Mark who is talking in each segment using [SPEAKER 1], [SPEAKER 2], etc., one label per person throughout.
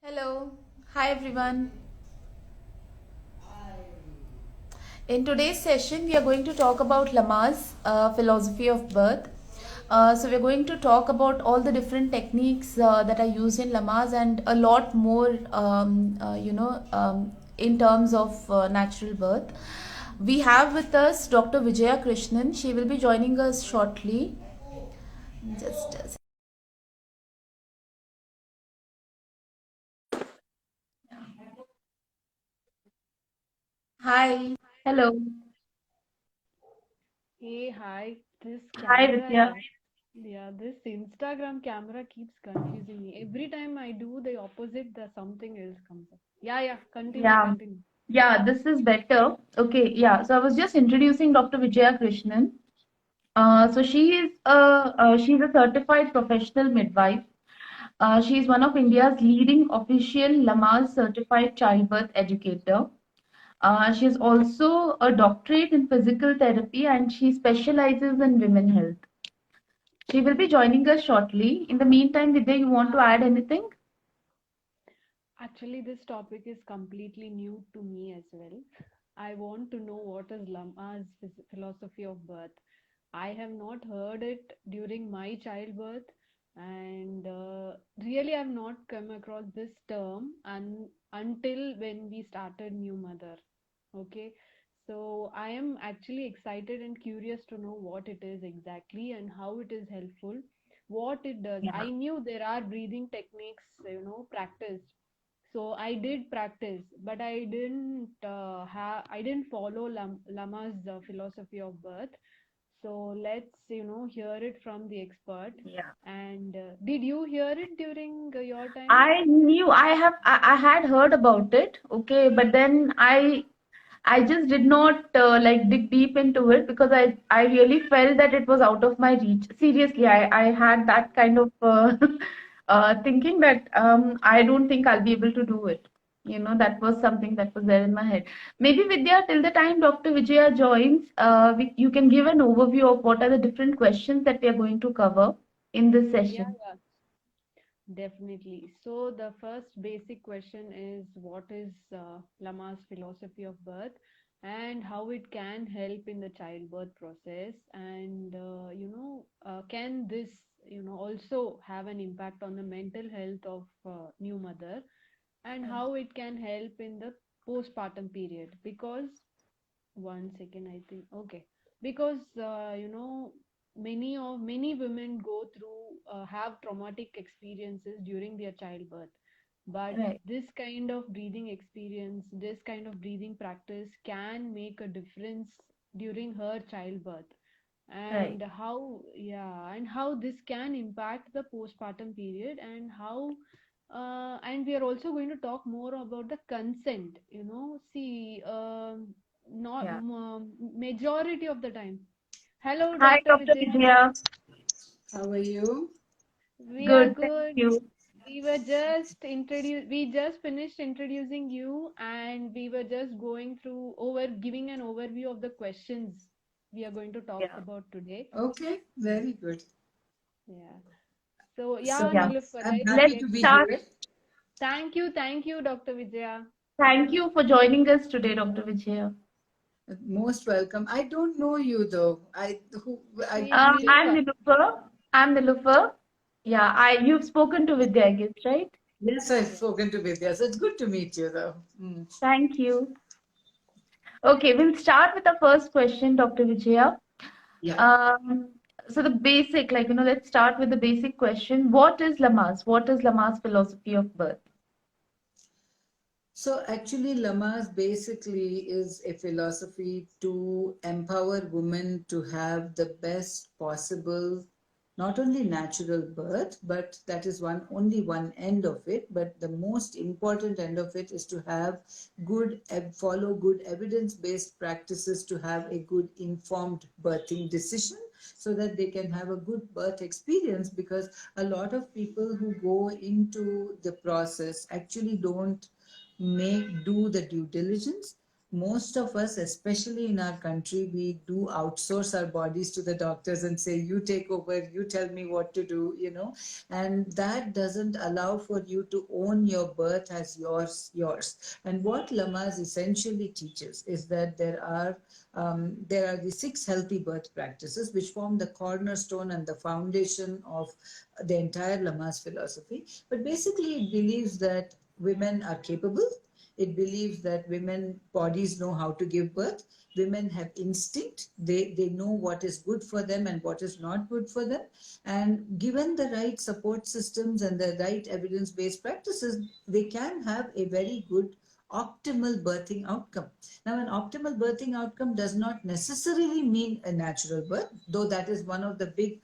[SPEAKER 1] Hello, hi everyone. In today's session, we are going to talk about Lamaze philosophy of birth. So we're going to talk about all the different techniques that are used in Lamaze and a lot more, in terms of natural birth. We have with us Dr. Vijaya Krishnan. She will be joining us shortly. Just a Hi. Hello.
[SPEAKER 2] Hey, hi. This
[SPEAKER 1] Hi,
[SPEAKER 2] camera
[SPEAKER 1] Vidya.
[SPEAKER 2] has, yeah, this Instagram camera keeps confusing me. Every time I do the opposite, the something else comes up. Yeah, continue,
[SPEAKER 1] Yeah.
[SPEAKER 2] continue.
[SPEAKER 1] Yeah, this is better. Okay, yeah. So I was just introducing Dr. Vijaya Krishnan. She's a certified professional midwife. She is one of India's leading official Lamaze certified childbirth educator. She is also a doctorate in physical therapy and she specializes in women health. She will be joining us shortly. In the meantime, Vidya, you want to add anything?
[SPEAKER 2] Actually, this topic is completely new to me as well. I want to know what is Lama's philosophy of birth. I have not heard it during my childbirth, and really, I've not come across this term until when we started New Mother. Okay, so I am actually excited and curious to know what it is exactly and how it is helpful, what it does.
[SPEAKER 1] Yeah.
[SPEAKER 2] I knew there are breathing techniques, practiced, so I did practice, but I didn't follow Lama's philosophy of birth. So let's hear it from the expert.
[SPEAKER 1] Yeah.
[SPEAKER 2] And did you hear it during your time?
[SPEAKER 1] I had heard about it, okay, but then I just did not like dig deep into it because I really felt that it was out of my reach. Seriously, I had that kind of thinking that I don't think I'll be able to do it. That was something that was there in my head. Maybe Vidya, till the time Dr. Vijaya joins, you can give an overview of what are the different questions that we are going to cover in this
[SPEAKER 2] Yeah,
[SPEAKER 1] session.
[SPEAKER 2] yeah, definitely. So the first basic question is what is Lama's philosophy of birth and how it can help in the childbirth process, and can this also have an impact on the mental health of new mother, and how it can help in the postpartum period. Because one second, I think, okay, because many women go through have traumatic experiences during their childbirth, but
[SPEAKER 1] Right,
[SPEAKER 2] this kind of breathing experience, this kind of breathing practice can make a difference during her childbirth.
[SPEAKER 1] right.
[SPEAKER 2] And how this can impact the postpartum period, and how and we are also going to talk more about the consent. See, not
[SPEAKER 1] Yeah.
[SPEAKER 2] majority of the time. Hello,
[SPEAKER 1] Hi,
[SPEAKER 2] Dr.
[SPEAKER 1] Dr.
[SPEAKER 2] Vijaya.
[SPEAKER 1] Vijaya.
[SPEAKER 3] How are you?
[SPEAKER 2] We are
[SPEAKER 1] Good, thank
[SPEAKER 2] good.
[SPEAKER 1] you.
[SPEAKER 2] We just finished introducing you, and we were just going through over giving an overview of the questions we are going to talk
[SPEAKER 1] Yeah.
[SPEAKER 2] about today.
[SPEAKER 3] Okay, very good.
[SPEAKER 2] Yeah. So,
[SPEAKER 3] So
[SPEAKER 2] yeah,
[SPEAKER 1] Yeah.
[SPEAKER 2] Nilufar,
[SPEAKER 3] I'm
[SPEAKER 2] right?
[SPEAKER 3] happy
[SPEAKER 2] Okay.
[SPEAKER 3] to be
[SPEAKER 1] Let's start.
[SPEAKER 3] here.
[SPEAKER 2] Thank you, Dr. Vijaya.
[SPEAKER 1] Thank you for joining us today, Dr. Vijaya.
[SPEAKER 3] Most welcome. I don't know you though. I
[SPEAKER 1] I'm
[SPEAKER 2] Nilufar.
[SPEAKER 1] Nilufar. I'm Nilufar. Yeah, you've spoken to Vidya, I guess, right?
[SPEAKER 3] yes, I've
[SPEAKER 2] Yeah.
[SPEAKER 3] spoken to Vidya. So it's good to meet you though. Mm.
[SPEAKER 1] Thank you. Okay, we'll start with the first question, Dr. Vijaya.
[SPEAKER 3] Yeah.
[SPEAKER 1] Um, so the basic, let's start with the basic question. What is Lamas? What is Lamas' philosophy of birth?
[SPEAKER 3] So actually, Lamas basically is a philosophy to empower women to have the best possible, not only natural birth, but that is only one end of it. But the most important end of it is to have follow good evidence-based practices to have a good informed birthing decision, so that they can have a good birth experience. Because a lot of people who go into the process actually don't make do the due diligence, most of us, especially in our country, we do outsource our bodies to the doctors and say, you take over, you tell me what to do, and that doesn't allow for you to own your birth as yours. And what Lamaze essentially teaches is that there are the 6 healthy birth practices which form the cornerstone and the foundation of the entire Lamaze philosophy. But basically, it believes that women are capable. It believes that women bodies know how to give birth. Women have instinct. They know what is good for them and what is not good for them. And given the right support systems and the right evidence-based practices, they can have a very good optimal birthing outcome. Now, an optimal birthing outcome does not necessarily mean a natural birth, though that is one of the big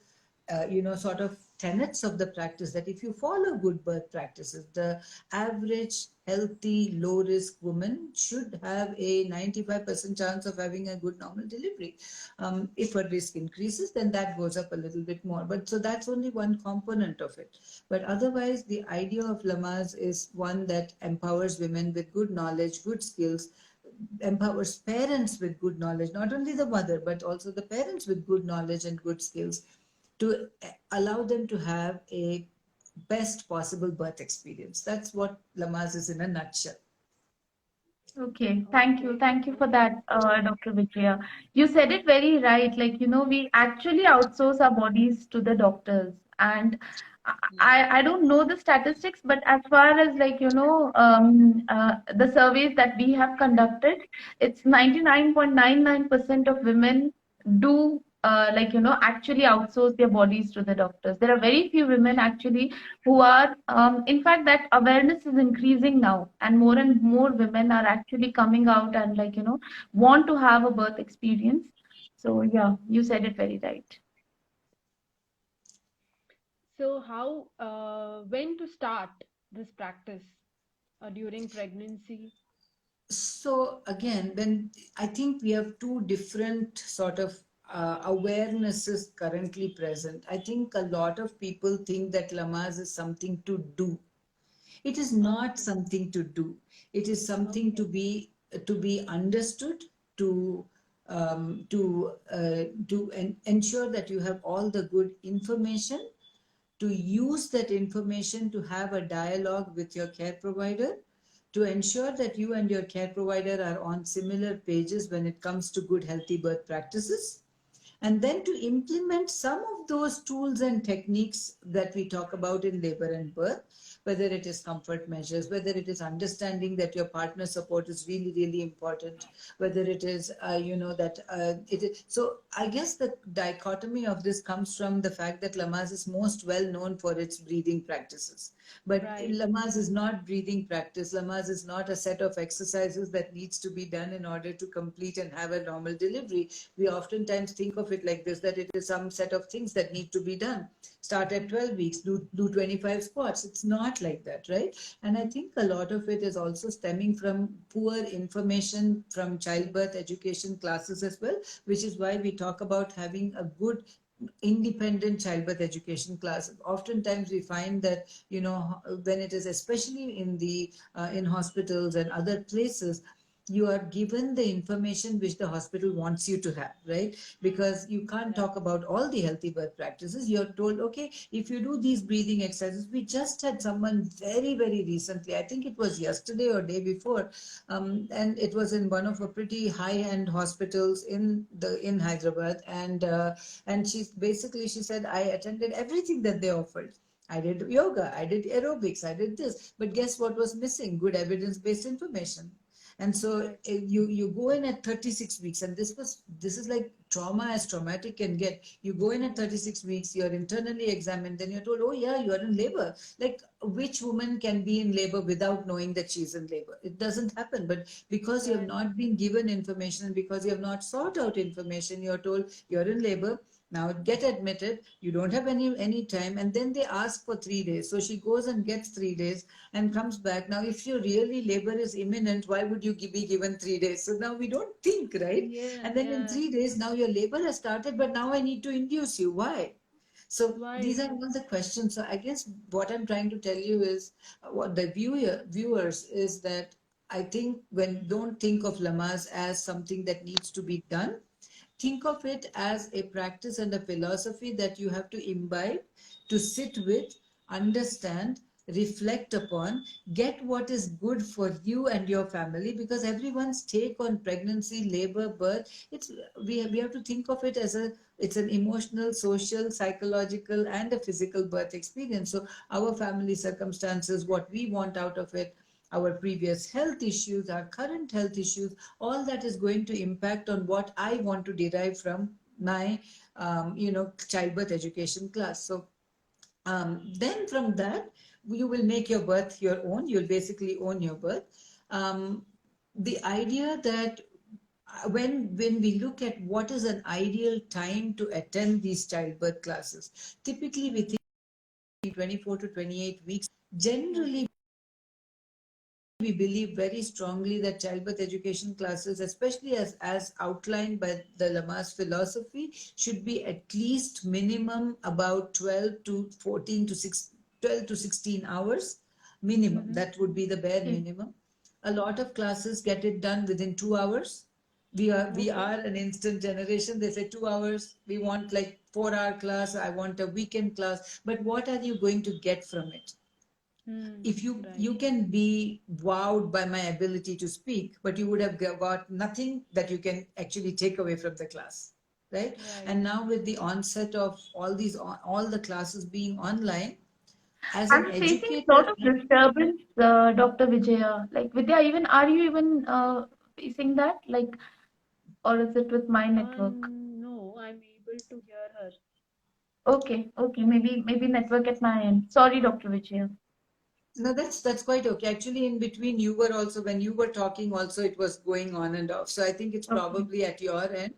[SPEAKER 3] sort of tenets of the practice, that if you follow good birth practices, the average healthy low risk woman should have a 95% chance of having a good normal delivery. If her risk increases, then that goes up a little bit more, but so that's only one component of it. But otherwise, the idea of Lamaze is one that empowers women with good knowledge, good skills, empowers parents with good knowledge, not only the mother, but also the parents with good knowledge and good skills, to allow them to have a best possible birth experience. That's what Lamaze is in a nutshell.
[SPEAKER 1] Okay, thank you.
[SPEAKER 2] Okay.
[SPEAKER 1] Thank you for that, Dr. Vijaya. You said it very right. Like, we actually outsource our bodies to the doctors. And I don't know the statistics, but as far as like, the surveys that we have conducted, it's 99.99% of women do actually outsource their bodies to the doctors. There are very few women actually who are in fact that awareness is increasing now, and more women are actually coming out and want to have a birth experience. So yeah, you said it very right.
[SPEAKER 2] So how, when to start this practice? During pregnancy?
[SPEAKER 3] So again, when I think we have two different sort of awarenesses currently present. I think a lot of people think that Lamaze is something to do. It is not
[SPEAKER 2] Okay.
[SPEAKER 3] something to do. It is something
[SPEAKER 2] Okay.
[SPEAKER 3] to be understood, to ensure that you have all the good information, to use that information to have a dialogue with your care provider, to ensure that you and your care provider are on similar pages when it comes to good healthy birth practices, and then to implement some of those tools and techniques that we talk about in labor and birth, whether it is comfort measures, whether it is understanding that your partner support is really, really important, whether it is, that it is. So I guess the dichotomy of this comes from the fact that Lamaze is most well known for its breathing practices. But
[SPEAKER 2] Right.
[SPEAKER 3] Lamaze is not breathing practice. Lamaze is not a set of exercises that needs to be done in order to complete and have a normal delivery. We oftentimes think of it like this, that it is some set of things that need to be done. Start at 12 weeks, do 25 squats. It's not like that, right? And I think a lot of it is also stemming from poor information from childbirth education classes as well, which is why we talk about having a good independent childbirth education class. Oftentimes we find that when it is especially in hospitals and other places, you are given the information which the hospital wants you to have, right? Because you can't
[SPEAKER 2] Yeah.
[SPEAKER 3] talk about all the healthy birth practices. You're told, okay, if you do these breathing exercises. We just had someone very, very recently, I think it was yesterday or day before, and it was in one of a pretty high-end hospitals in Hyderabad, and she said, I attended everything that they offered. I did yoga, I did aerobics, I did this, but guess what was missing? Good evidence-based information. And so
[SPEAKER 2] Right.
[SPEAKER 3] you go in at 36 weeks, and this is like trauma as traumatic can get. You go in at
[SPEAKER 2] Yeah.
[SPEAKER 3] 36 weeks, you're internally examined, then you're told, oh yeah, you are in labor. Like, which woman can be in labor without knowing that she's in labor? It doesn't happen. But because you have
[SPEAKER 2] Right.
[SPEAKER 3] not been given information, and because you have not sought out information, you're told you're in labor. Now get admitted. You don't have any time, and then they ask for 3 days. So she goes and gets 3 days and comes back. Now, if your really labor is imminent, why would you be given 3 days? So now we don't think, right?
[SPEAKER 2] Yeah.
[SPEAKER 3] And then in
[SPEAKER 2] Yeah.
[SPEAKER 3] 3 days, now your labor has started, but now I need to induce you. Why? So these
[SPEAKER 2] Why?
[SPEAKER 3] are all the questions. So I guess what I'm trying to tell you is, what the viewers is that I think when don't think of Lamaze as something that needs to be done. Think of it as a practice and a philosophy that you have to imbibe, to sit with, understand, reflect upon, get what is good for you and your family, because everyone's take on pregnancy, labor, birth, it's we have to think of it as a it's an emotional, social, psychological, and a physical birth experience. So our family circumstances, what we want out of it, our previous health issues, our current health issues, all that is going to impact on what I want to derive from my, childbirth education class. So then from that, you will make your birth your own. You'll basically own your birth. The idea that when we look at what is an ideal time to attend these childbirth classes, typically we think 24 to 28 weeks. Generally,
[SPEAKER 2] Okay.
[SPEAKER 3] we believe very strongly that childbirth education classes, especially as outlined by the Lamaze philosophy, should be at least minimum about 12 to 14 to 6, 12 to 16 hours minimum.
[SPEAKER 2] Mm-hmm.
[SPEAKER 3] That would be the bare
[SPEAKER 1] Okay.
[SPEAKER 3] minimum. A lot of classes get it done within 2 hours. We are
[SPEAKER 2] Okay.
[SPEAKER 3] an instant generation. They say 2 hours. We want like 4 hour class. I want a weekend class. But what are you going to get from it?
[SPEAKER 2] Hmm.
[SPEAKER 3] If you
[SPEAKER 2] Right.
[SPEAKER 3] can be wowed by my ability to speak, but you would have got nothing that you can actually take away from the class, right?
[SPEAKER 2] Right.
[SPEAKER 3] And now with the onset of all the classes being online, as an
[SPEAKER 1] I'm facing a
[SPEAKER 3] educator,
[SPEAKER 1] lot of disturbance, Dr. Vijaya. Like, Vidya, even are you even facing that? Like, or is it with my network?
[SPEAKER 2] No, I'm able to hear her.
[SPEAKER 1] Okay, okay, maybe network at my end. Sorry, Dr. Vijaya.
[SPEAKER 3] no, that's quite okay. Actually, in between, you were also when you were talking, also it was going on and off. So I think it's
[SPEAKER 1] Okay,
[SPEAKER 3] probably at your end.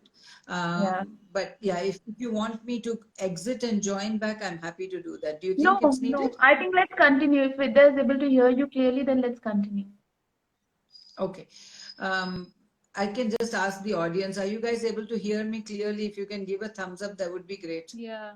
[SPEAKER 1] yeah.
[SPEAKER 3] But yeah, if you want me to exit and join back, I'm happy to do that. Do you
[SPEAKER 1] No,
[SPEAKER 3] think it's needed?
[SPEAKER 1] no. I think let's continue. If Vidya is able to hear you clearly, then let's continue.
[SPEAKER 3] Okay. Um, I can just ask the audience, are you guys able to hear me clearly? If you can give a thumbs up, that would be great.
[SPEAKER 2] Yeah.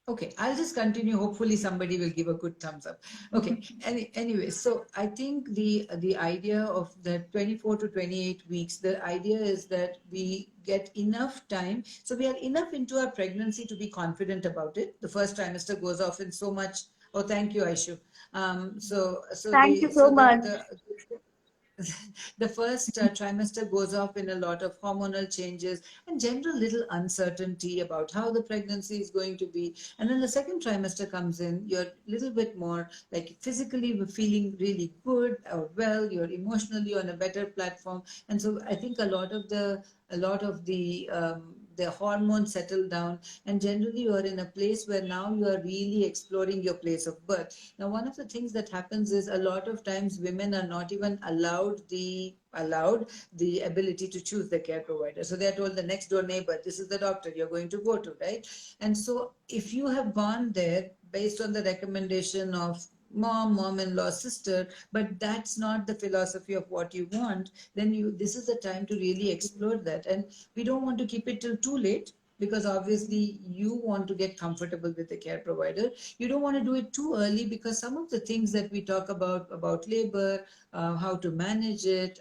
[SPEAKER 3] Okay, I'll just continue. Hopefully, somebody will give a good thumbs up. Okay. Anyway, so I think the idea of the 24 to 28 weeks, the idea is that we get enough time. So we are enough into our pregnancy to be confident about it. The first trimester goes off in so much. Oh, thank you, Aishu. So
[SPEAKER 1] Thank you
[SPEAKER 3] the
[SPEAKER 1] so
[SPEAKER 3] so
[SPEAKER 1] much.
[SPEAKER 3] the first trimester goes off in a lot of hormonal changes and general little uncertainty about how the pregnancy is going to be. And then the second trimester comes in, you're a little bit more like physically feeling really good or well, you're emotionally on a better platform. And so I think a lot of the hormones settle down, and generally you are in a place where now you are really exploring your place of birth. Now, one of the things that happens is a lot of times women are not even allowed the ability to choose the care provider. So they're told the next door neighbor, this is the doctor you're going to go to, right? And so if you have gone there based on the recommendation of mom-in-law, sister, but that's not the philosophy of what you want, then this is the time to really explore that. And we don't want to keep it till too late, because obviously you want to get comfortable with the care provider. You don't want to do it too early, because some of the things that we talk about labor, how to manage it,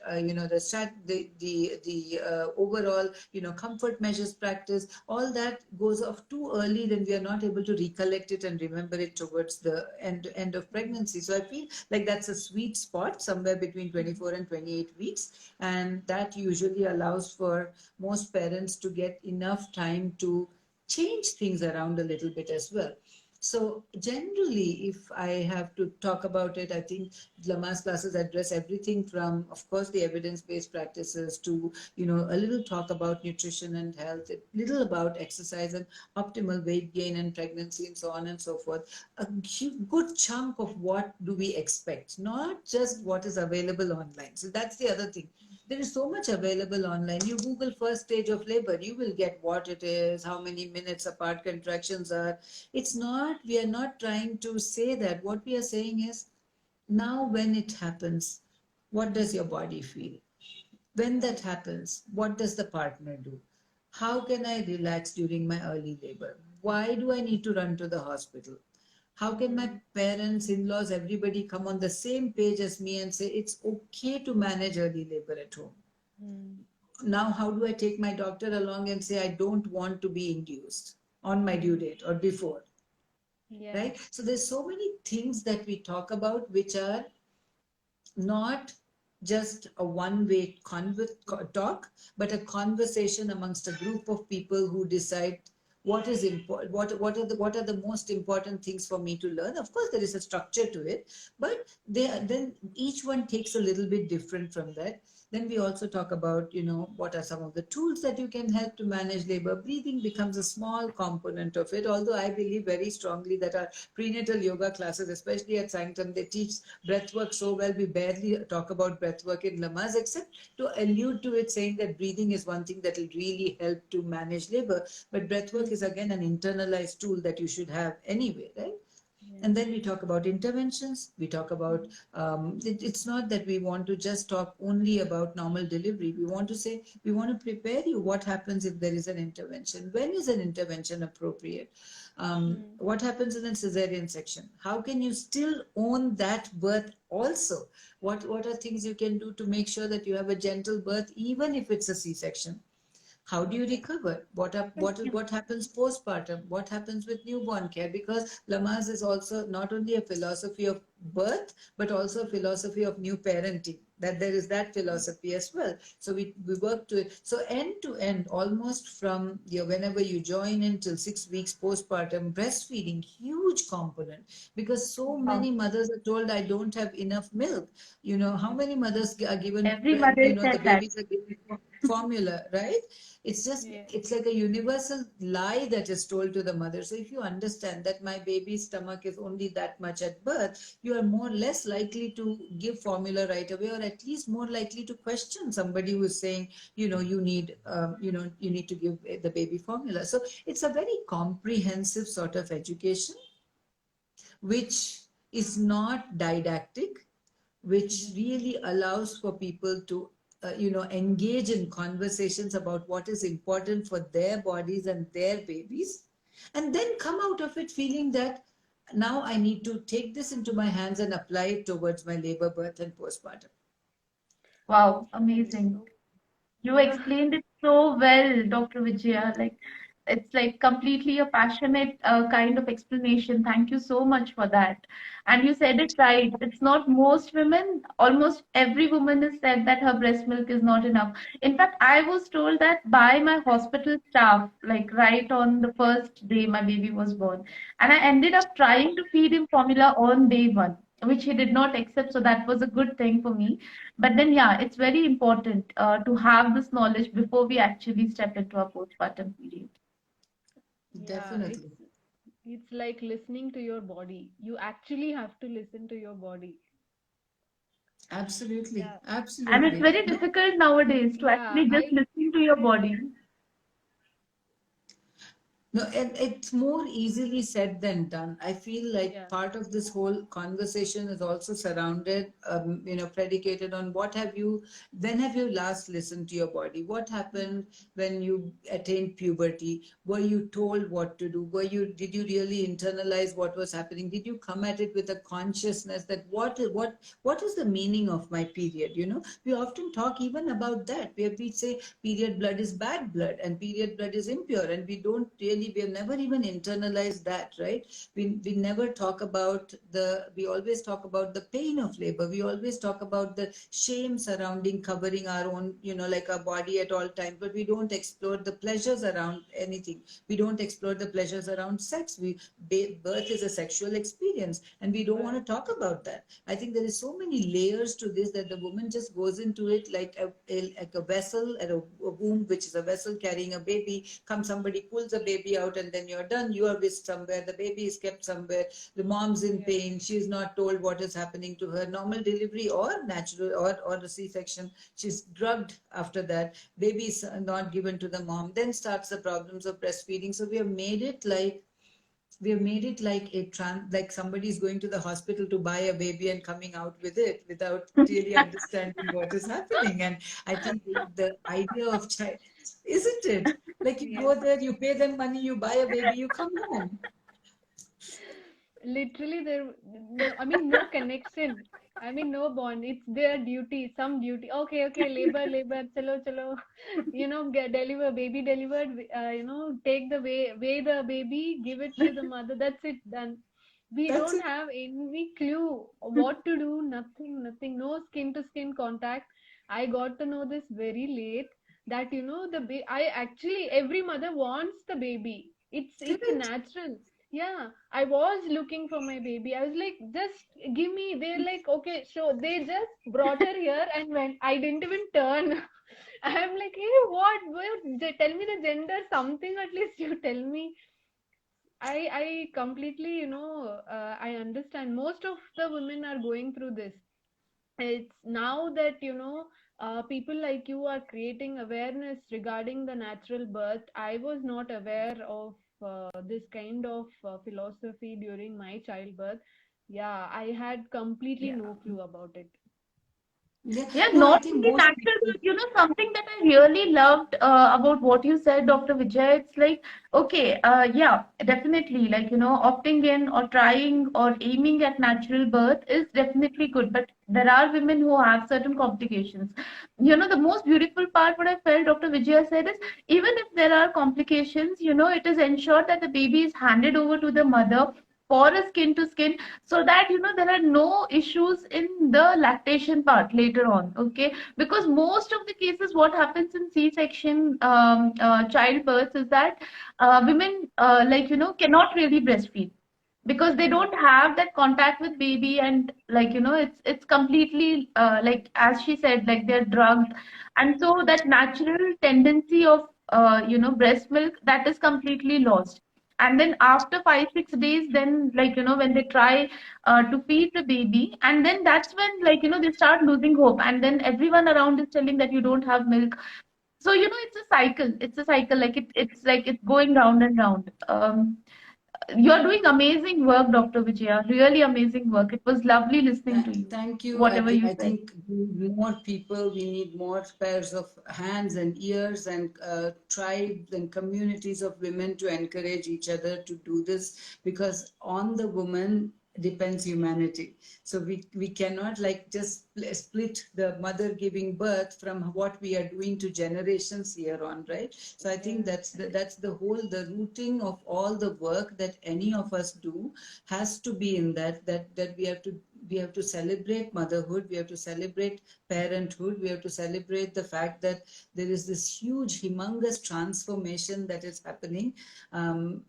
[SPEAKER 3] the overall comfort measures practice, all that goes off too early, then we are not able to recollect it and remember it towards the end of pregnancy. So I feel like that's a sweet spot somewhere between 24 and 28 weeks, and that usually allows for most parents to get enough time to change things around a little bit as well. So generally, if I have to talk about it, I think Lamaze classes address everything from, of course, the evidence-based practices to, a little talk about nutrition and health, a little about exercise and optimal weight gain and pregnancy and so on and so forth. A good chunk of what do we expect, not just what is available online. So that's the other thing. There is so much available online. You Google first stage of labor, you will get what it is, how many minutes apart contractions are. It's not, we are not trying to say that. What we are saying is, now when it happens, what does your body feel? When that
[SPEAKER 2] Right.
[SPEAKER 3] happens, what does the partner do? How can I relax during my early labor? Why do I need to run to the hospital? How can my
[SPEAKER 2] Mm.
[SPEAKER 3] parents, in-laws, everybody come on the same page as me and say it's okay to manage early labor at home?
[SPEAKER 2] Mm.
[SPEAKER 3] Now, how do I take my doctor along and say I don't want to be induced on my due
[SPEAKER 2] Mm.
[SPEAKER 3] date or before,
[SPEAKER 2] Yeah.
[SPEAKER 3] right? So there's so many things that we talk about which are not just a one-way talk, but a conversation amongst a group of people who decide what is important, what are the most important things for me to learn. Of course, there is a structure to it, but then each one takes a little bit different from that. Then we also talk about, what are some of the tools that you can help to manage labor. Breathing becomes a small component of it, although I believe very strongly that our prenatal yoga classes, especially at Sanctum, they teach breath work so well. We barely talk about breath work in Lamaze, except to allude to it, saying that breathing is one thing that will really help to manage labor. But breath work is
[SPEAKER 2] Mm.
[SPEAKER 3] again an internalized tool that you should have anyway, right?
[SPEAKER 2] Yeah.
[SPEAKER 3] And then we talk about interventions. We talk about,
[SPEAKER 2] Mm.
[SPEAKER 3] it's not that we want to just talk only about normal delivery. We want to say, we want to prepare you what happens if there is an intervention. When is an intervention appropriate?
[SPEAKER 2] Mm.
[SPEAKER 3] What happens in a cesarean section? How can you still own that birth also? What are things you can do to make sure that you have a gentle birth, even if it's a C-section? How do you
[SPEAKER 2] Okay.
[SPEAKER 3] recover? What happens postpartum? What happens with newborn care? Because Lamaze is also not only a philosophy of birth, but also a philosophy of new parenting. That there is that philosophy as well. So we work to it. So end to end, almost from whenever you join in till 6 weeks postpartum, breastfeeding, huge component. Because so
[SPEAKER 2] Mm.
[SPEAKER 1] Wow.
[SPEAKER 3] many mothers are told, I don't have enough milk. How many mothers are given,
[SPEAKER 1] Every mother
[SPEAKER 3] the
[SPEAKER 1] said that.
[SPEAKER 3] babies are given formula, right?
[SPEAKER 2] Yeah.
[SPEAKER 3] It's like a universal lie that is told to the mother. So if you understand that my baby's stomach is only that much at birth, you are more or less likely to give formula right away, or at least more likely to question somebody who is saying, you need to give the baby formula. So it's a very comprehensive sort of education, which is not didactic, which
[SPEAKER 2] Mm.
[SPEAKER 3] really allows for people to engage in conversations about what is important for their bodies and their babies, and then come out of it feeling that now I need to take this into my hands and apply it towards my labor, birth, and postpartum.
[SPEAKER 1] Wow,
[SPEAKER 2] That is
[SPEAKER 1] amazing.
[SPEAKER 2] so.
[SPEAKER 1] You
[SPEAKER 2] Yeah.
[SPEAKER 1] explained it so well, Dr. Vijaya. Like, it's like completely a passionate kind of explanation. Thank you so much for that. And you said it right. It's not most women, almost every woman has said that her breast milk is not enough. In fact, I was told that by my hospital staff, like right on the first day my baby was born. And I ended up trying to feed him formula on day one, which he did not accept. So that was a good thing for me. But then, yeah, it's very important to have this knowledge before we actually step into our postpartum period.
[SPEAKER 2] Yeah.
[SPEAKER 3] Definitely.
[SPEAKER 2] It's like listening to your body. You actually have to listen to your body.
[SPEAKER 3] Absolutely.
[SPEAKER 2] Yeah.
[SPEAKER 1] And it's
[SPEAKER 3] Absolutely.
[SPEAKER 1] very
[SPEAKER 3] No.
[SPEAKER 1] difficult nowadays to
[SPEAKER 2] Yeah.
[SPEAKER 1] actually just listen to your body.
[SPEAKER 3] No, and it's more easily said than done. I feel like
[SPEAKER 2] Yeah.
[SPEAKER 3] part of this whole conversation is also surrounded, predicated on when have you last listened to your body? What
[SPEAKER 2] Mm.
[SPEAKER 3] happened when you attained puberty? Were you told what to do? Did you really internalize what was happening? Did you come at it with a consciousness that what is the meaning of my period? We often talk even about that, where we say period blood is bad blood and period blood is impure, and we have never even internalized that, right? We never talk about we always talk about the pain of labor. We always talk about the shame surrounding covering our own, like our body at all times, but we don't explore the pleasures around anything. We don't explore the pleasures around sex. Birth is a sexual experience, and we don't want
[SPEAKER 2] Right.
[SPEAKER 3] to talk about that. I think there is so many layers to this that the woman just goes into it like a vessel, and a womb, which is a vessel carrying a baby. Somebody pulls a baby out, and then you're done. You are whisked somewhere. The baby is kept somewhere. The mom's in
[SPEAKER 2] Yeah.
[SPEAKER 3] pain. She is not told what is happening to her. Normal delivery or natural or a C-section. She's drugged after that. Baby is not given to the mom. Then starts the problems of breastfeeding. So we have made it like like somebody is going to the hospital to buy a baby and coming out with it without really understanding what is happening. And I think the idea of child, isn't it? Like you
[SPEAKER 2] Yeah.
[SPEAKER 3] go there, you pay them money, you buy a baby, you come home.
[SPEAKER 2] literally there, no, I mean no connection. I mean no bond. It's their duty, some duty. Okay, okay, labor, chalo, chalo. Get deliver, baby delivered. Take the weigh the baby, give it to the mother. That's it, done. We
[SPEAKER 3] That's
[SPEAKER 2] don't
[SPEAKER 3] it.
[SPEAKER 2] have any clue what to do. Nothing, nothing. No skin to skin contact. I got to know this very late that I actually every mother wants the baby. It's
[SPEAKER 3] Correct.
[SPEAKER 2] natural. Yeah, I was looking for my baby. I was like, just give me. They're like, okay, sure. They just brought her here and went. I didn't even turn. I'm like, hey, what? Tell me the gender, something at least you tell me. I completely, I understand. Most of the women are going through this. It's now that people like you are creating awareness regarding the natural birth. I was not aware of this kind of philosophy during my childbirth. Yeah, I had completely
[SPEAKER 3] Yeah.
[SPEAKER 2] no clue about it.
[SPEAKER 3] Yeah.
[SPEAKER 1] Yeah,
[SPEAKER 3] No, I
[SPEAKER 1] not
[SPEAKER 3] think
[SPEAKER 1] only
[SPEAKER 3] most
[SPEAKER 1] natural,
[SPEAKER 3] people.
[SPEAKER 1] but something that I really loved about what you said, Dr. Vijay, it's like, okay, yeah, definitely, like, opting in or trying or aiming at natural birth is definitely good, but there are women who have certain complications. The most beautiful part, what I felt Dr. Vijaya said is, even if there are complications, it is ensured that the baby is handed over to the mother for a skin to skin, so that there are no issues in the lactation part later on. Okay, because most of the cases what happens in c-section childbirth is that women like cannot really breastfeed because they
[SPEAKER 2] Yeah.
[SPEAKER 1] don't have that contact with baby, and like it's completely like as she said, like they're drugged, and so that natural tendency of breast milk, that is completely lost. And then after 5 6 days, then like when they try to feed the baby, and then that's when like they start losing hope, and then everyone around is telling that you don't have milk. So it's a cycle, like it's like it's going round and round. You're doing amazing work, Dr. Vijaya. Really amazing work. It was lovely listening to you,
[SPEAKER 3] Thank you.
[SPEAKER 1] whatever you
[SPEAKER 3] I
[SPEAKER 1] said.
[SPEAKER 3] think we need more people, we need more pairs of hands and ears and tribes and communities of women to encourage each other to do this, because on the woman depends humanity. So we cannot like just split the mother giving birth from what we are doing to generations here on, right? So I think
[SPEAKER 2] Yeah,
[SPEAKER 3] that's the whole, the rooting of all the work that any of us do has to be in that we have to celebrate motherhood, we have to celebrate parenthood, we have to celebrate the fact that there is this huge humongous transformation that is happening.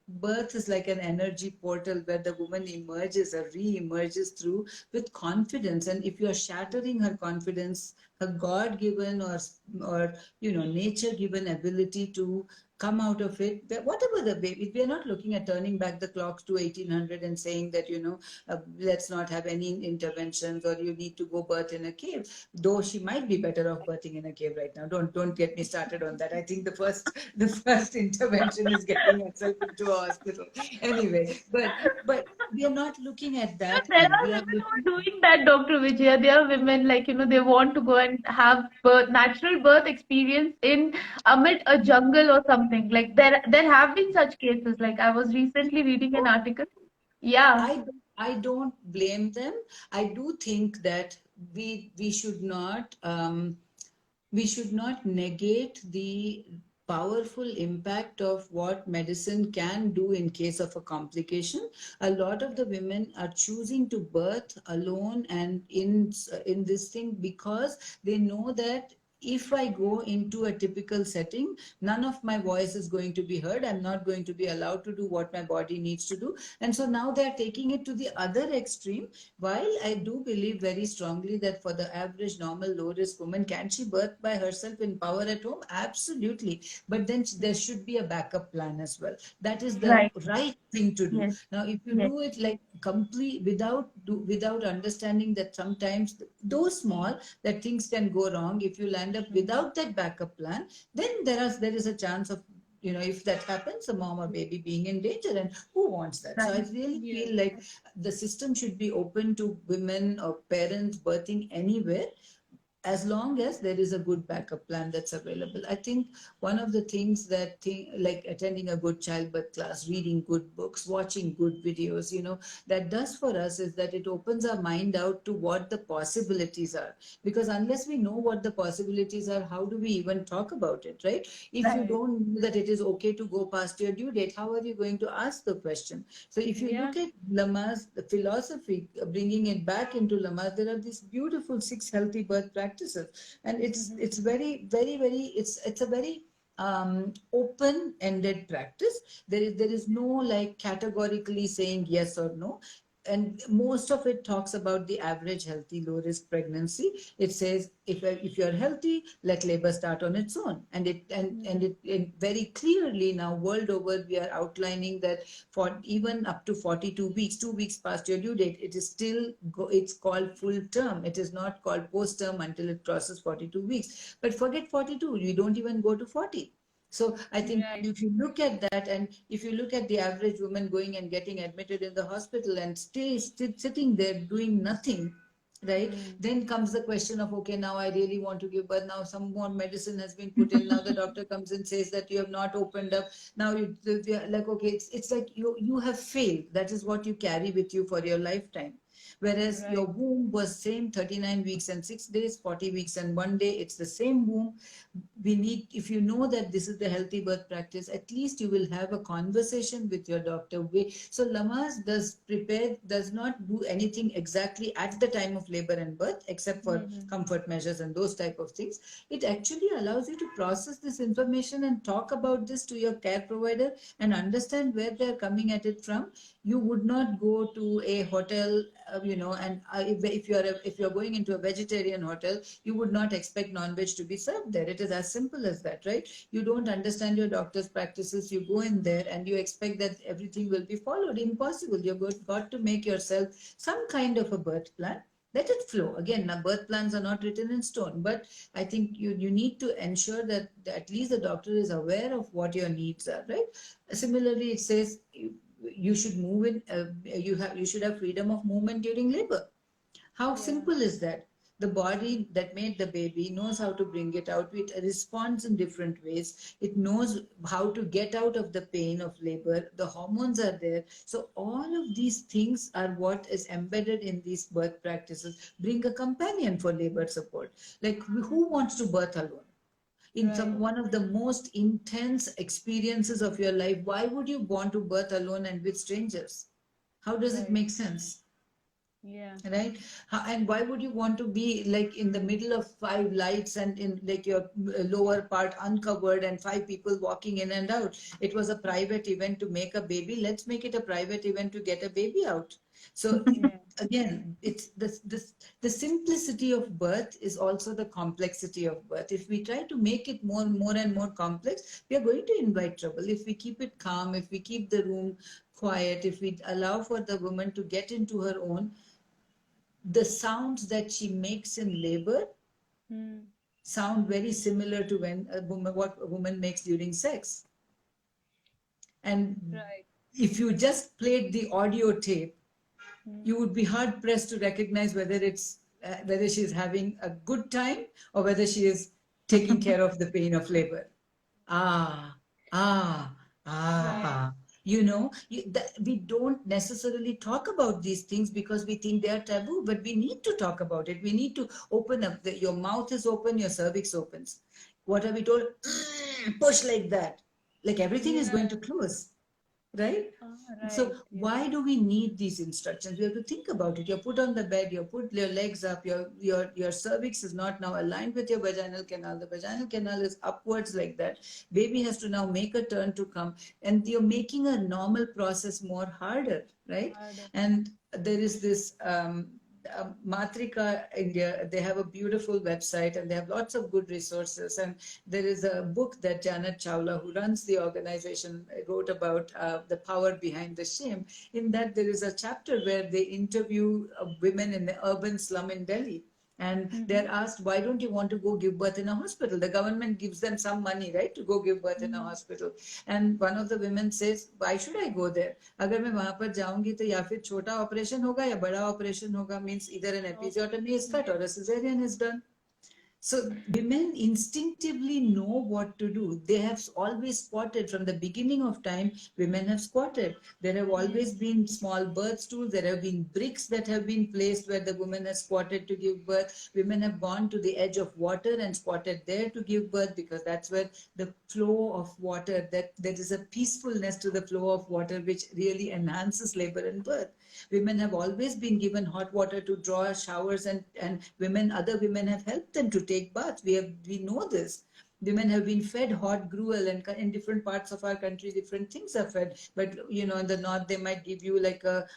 [SPEAKER 3] Birth is like an energy portal where the woman emerges or re-emerges through with confidence, and if you are shattering her confidence, her god given or nature given ability to come out of it, whatever the baby, we are not looking at turning back the clocks to 1800 and saying that let's not have any interventions, or you need to go birth in a cave, though she might be better off birthing in a cave right now. Don't get me started on that. I think the first intervention is getting herself into a hospital anyway. But we are not looking at that
[SPEAKER 1] There
[SPEAKER 3] end,
[SPEAKER 1] are
[SPEAKER 3] we are
[SPEAKER 1] women
[SPEAKER 3] looking.
[SPEAKER 1] who are doing that, Dr. Vijaya. There are women like, they want to go and have natural birth experience in amid a jungle or something. Like there have been such cases. Like I was recently reading an article. Yeah,
[SPEAKER 3] I don't blame them. I do think that we should not negate the powerful impact of what medicine can do in case of a complication. A lot of the women are choosing to birth alone and in this thing because they know that if I go into a typical setting, none of my voice is going to be heard. I'm not going to be allowed to do what my body needs to do. And so now they're taking it to the other extreme. While I do believe very strongly that for the average, normal, low risk woman, can she birth by herself in power at home? Absolutely. But then there should be a backup plan as well. That is the
[SPEAKER 1] right.
[SPEAKER 3] right thing to do.
[SPEAKER 1] Yes,
[SPEAKER 3] Now, if you
[SPEAKER 1] yes.
[SPEAKER 3] do it like complete without understanding that sometimes though small that things can go wrong, if you land up
[SPEAKER 2] true.
[SPEAKER 3] without that backup plan, then there is a chance of if that happens, a mom or baby being in danger, and who wants that? So I
[SPEAKER 1] Right.
[SPEAKER 3] really
[SPEAKER 2] Yes.
[SPEAKER 3] feel like the system should be open to women or parents birthing anywhere, as long as there is a good backup plan that's available. I think one of the things like attending a good childbirth class, reading good books, watching good videos, that does for us is that it opens our mind out to what the possibilities are. Because unless we know what the possibilities are, how do we even talk about it, right? If you
[SPEAKER 1] Right.
[SPEAKER 3] don't know that it is okay to go past your due date, how are you going to ask the question? So if you
[SPEAKER 2] Yeah.
[SPEAKER 3] look at Lamaze, the philosophy, bringing it back into Lamaze, there are these beautiful 6 healthy birth practices, and it's very it's a very open-ended practice. There is no like categorically saying yes or no. And most of it talks about the average healthy low risk pregnancy. It says if you're healthy, let labor start on its own. And it very clearly now world over we are outlining that for even up to 42 weeks, 2 weeks past your due date, it is still it's called full term. It is not called post term until it crosses 42 weeks. But forget 42, you don't even go to 40. So I think
[SPEAKER 2] Right.
[SPEAKER 3] if you look at that, and if you look at the average woman going and getting admitted in the hospital and sitting there doing nothing, right?
[SPEAKER 2] Mm.
[SPEAKER 3] Then comes the question of, okay, now I really want to give birth. Now some more medicine has been put in. Now the doctor comes and says that you have not opened up. Now you're like, okay, it's like you have failed. That is what you carry with you for your lifetime. Whereas
[SPEAKER 2] Right.
[SPEAKER 3] your womb was same 39 weeks and 6 days, 40 weeks and 1 day. It's the same womb. We need, if you know that this is the healthy birth practice, at least you will have a conversation with your doctor. So Lamaze does not do anything exactly at the time of labor and birth, except for
[SPEAKER 2] Mm-hmm.
[SPEAKER 3] comfort measures and those type of things. It actually allows you to process this information and talk about this to your care provider and understand where they're coming at it from. You would not go to a hotel, and if you're going into a vegetarian hotel, you would not expect non-veg to be served there. It is as simple as that, right? You don't understand your doctor's practices. You go in there and you expect that everything will be followed. Impossible. You've got to make yourself some kind of a birth plan. Let it flow. Again, now birth plans are not written in stone, but I think you need to ensure that at least the doctor is aware of what your needs are, right? Similarly, it says you should move in. You should have freedom of movement during labor. How
[SPEAKER 2] Yeah.
[SPEAKER 3] simple is that? The body that made the baby knows how to bring it out. It responds in different ways. It knows how to get out of the pain of labor. The hormones are there. So all of these things are what is embedded in these birth practices. Bring a companion for labor support. Like who wants to birth alone? In
[SPEAKER 2] Right.
[SPEAKER 3] some one of the most intense experiences of your life, why would you want to birth alone and with strangers? How does it
[SPEAKER 2] Right.
[SPEAKER 3] make sense?
[SPEAKER 2] Yeah.
[SPEAKER 3] Right. And why would you want to be like in the middle of 5 lights and in like your lower part uncovered and 5 people walking in and out? It was a private event to make a baby. Let's make it a private event to get a baby out. So
[SPEAKER 2] Yeah.
[SPEAKER 3] again, it's the simplicity of birth is also the complexity of birth. If we try to make it more and more complex, we are going to invite trouble. If we keep it calm, if we keep the room quiet, if we allow for the woman to get into her own, the sounds that she makes in labor
[SPEAKER 2] Mm.
[SPEAKER 3] sound very similar to what a woman makes during sex. And
[SPEAKER 2] Right.
[SPEAKER 3] if you just played the audio tape,
[SPEAKER 2] Mm.
[SPEAKER 3] you would be hard pressed to recognize whether she's having a good time or whether she is taking care of the pain of labor. Ah, ah,
[SPEAKER 2] Right.
[SPEAKER 3] ah. We don't necessarily talk about these things because we think they are taboo, but we need to talk about it. We need to open up. Your mouth is open, your cervix opens. What are we told? Push like that. Like everything is going
[SPEAKER 2] Yeah.
[SPEAKER 3] to close, right?
[SPEAKER 2] Ah,
[SPEAKER 3] So
[SPEAKER 2] right. Yeah.
[SPEAKER 3] why do we need these instructions? We have to think about it. You're put on the bed, you put your legs up, your cervix is not now aligned with your vaginal canal. The vaginal canal is upwards like that. Baby has to now make a turn to come, and you're making a normal process more harder, right?
[SPEAKER 2] Harder.
[SPEAKER 3] And there is this Matrika India, they have a beautiful website and they have lots of good resources. And there is a book that Janet Chawla, who runs the organization, wrote about the power behind the shame. In that, there is a chapter where they interview women in the urban slum in Delhi. And
[SPEAKER 2] Mm-hmm.
[SPEAKER 3] they're asked, why don't you want to go give birth in a hospital? The government gives them some money, right, to go give birth in a
[SPEAKER 2] Mm.
[SPEAKER 3] hospital. And one of the women says, why should I go there? अगर मैं वहां पर जाऊंगी तो या फिर छोटा operation होगा या बड़ा ऑपरेशन होगा, means either an
[SPEAKER 2] Oh,
[SPEAKER 3] episiotomy is cut
[SPEAKER 2] yeah.
[SPEAKER 3] or a cesarean is done. So women instinctively know what to do. They have always squatted from the beginning of time. Women have squatted. There have always
[SPEAKER 2] Yes.
[SPEAKER 3] been small birth stools. There have been bricks that have been placed where the woman has squatted to give birth. Women have gone to the edge of water and squatted there to give birth, because that's where the flow of water, that there is a peacefulness to the flow of water which really enhances labor and birth. Women have always been given hot water to draw showers, and other women have helped them to take baths. We know this. Women have been fed hot gruel, and in different parts of our country different things are fed. But in the north they might give you like a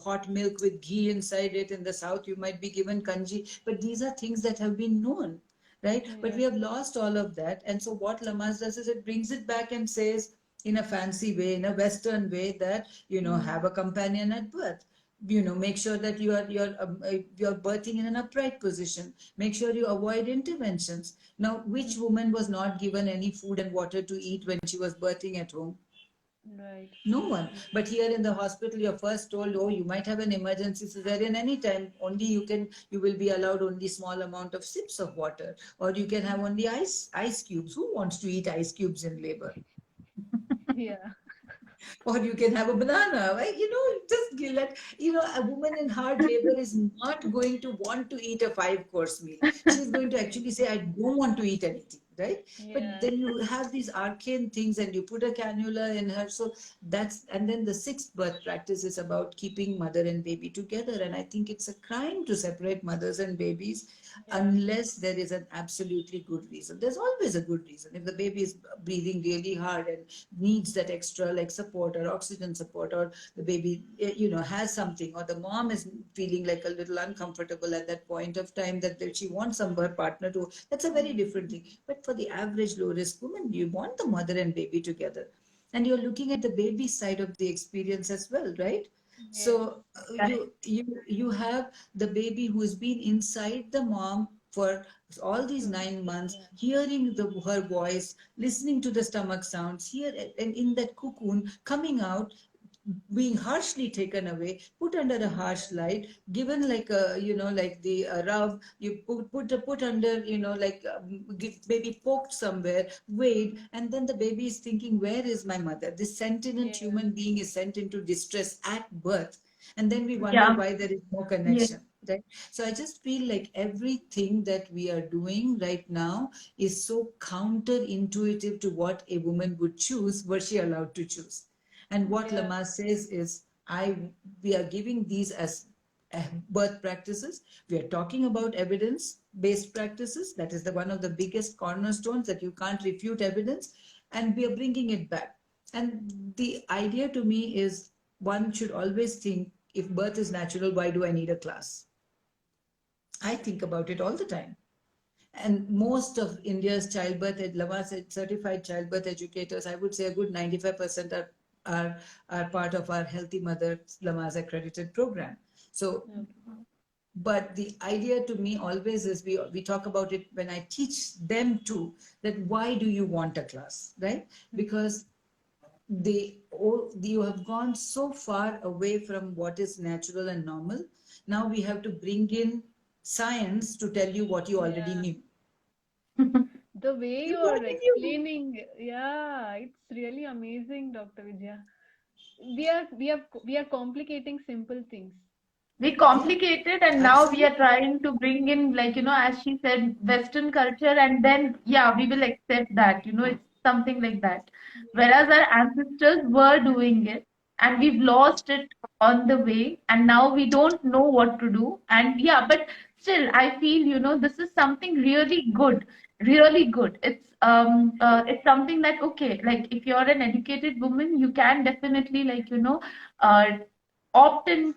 [SPEAKER 3] hot milk with ghee inside it. In the south you might be given kanji. But these are things that have been known, right? But we
[SPEAKER 2] Yes.
[SPEAKER 3] have lost all of that. And so what Lamaze does is it brings it back and says, in a fancy way, in a Western way, that have a companion at birth. Make sure that you're birthing in an upright position. Make sure you avoid interventions. Now, which woman was not given any food and water to eat when she was birthing at home?
[SPEAKER 2] Right.
[SPEAKER 3] No one. But here in the hospital, you're first told, oh, you might have an emergency cesarean anytime. Only you will be allowed only small amount of sips of water, or you can have only ice cubes. Who wants to eat ice cubes in labor?
[SPEAKER 2] Yeah.
[SPEAKER 3] Or you can have a banana, right? Just let, a woman in hard labor is not going to want to eat a 5 course meal. She's going to actually say, I don't want to eat anything, right? But
[SPEAKER 2] Yes.
[SPEAKER 3] then you have these arcane things and you put a cannula in her. So and then the sixth birth practice is about keeping mother and baby together. And I think it's a crime to separate mothers and babies
[SPEAKER 2] Yeah.
[SPEAKER 3] unless there is an absolutely good reason. There's always a good reason. If the baby is breathing really hard and needs that extra like support or oxygen support, or the baby has something, or the mom is feeling like a little uncomfortable at that point of time, that she wants some her partner to, that's a very different thing. But for the average low risk woman, you want the mother and baby together, and you're looking at the baby side of the experience as well, right?
[SPEAKER 2] Yes.
[SPEAKER 3] So you have the baby who has been inside the mom for all these
[SPEAKER 2] So,
[SPEAKER 3] 9 months,
[SPEAKER 2] yeah.
[SPEAKER 3] hearing her voice, listening to the stomach sounds here, and in that cocoon coming out, being harshly taken away, put under a harsh
[SPEAKER 2] Yes.
[SPEAKER 3] light, given like a, like the rub, you put under, like maybe poked somewhere, weighed, and then the baby is thinking, where is my mother? This sentient
[SPEAKER 2] Yeah.
[SPEAKER 3] human being is sent into distress at birth, and then we wonder
[SPEAKER 1] Yeah.
[SPEAKER 3] why there is no
[SPEAKER 1] Yes.
[SPEAKER 3] connection. Right? So I just feel like everything that we are doing right now is so counterintuitive to what a woman would choose were she allowed to choose. And what
[SPEAKER 2] Yeah.
[SPEAKER 3] Lamaze says is, we are giving these as birth practices. We are talking about evidence-based practices. That is the one of the biggest cornerstones, that you can't refute evidence, and we are bringing it back. And the idea to me is, one should always think, if birth is natural, why do I need a class? I think about it all the time. And most of India's childbirth, Lamaze certified childbirth educators, I would say a good 95% are, are part of our Healthy Mother Lamaze accredited program. So,
[SPEAKER 2] Okay.
[SPEAKER 3] but the idea to me always is, we talk about it when I teach them too, that why do you want a class, right? Because you have gone so far away from what is natural and normal. Now we have to bring in science to tell you what you already
[SPEAKER 2] Yeah.
[SPEAKER 3] knew.
[SPEAKER 2] The way
[SPEAKER 3] You
[SPEAKER 2] you're
[SPEAKER 3] already knew.
[SPEAKER 2] explaining, yeah, it's really amazing, Dr. Vijaya. We are complicating simple things.
[SPEAKER 1] We
[SPEAKER 3] Yeah,
[SPEAKER 1] complicated, and now we are
[SPEAKER 3] absolutely.
[SPEAKER 1] trying to bring in, like, as she said, Western culture, and then, yeah, we will accept that, it's something like that. Whereas our ancestors were doing it, and we've lost it on the way, and now we don't know what to do. And yeah, but still, I feel, this is something really good, really good. It's something that, okay, like, if you're an educated woman, you can definitely, like, uh, opt in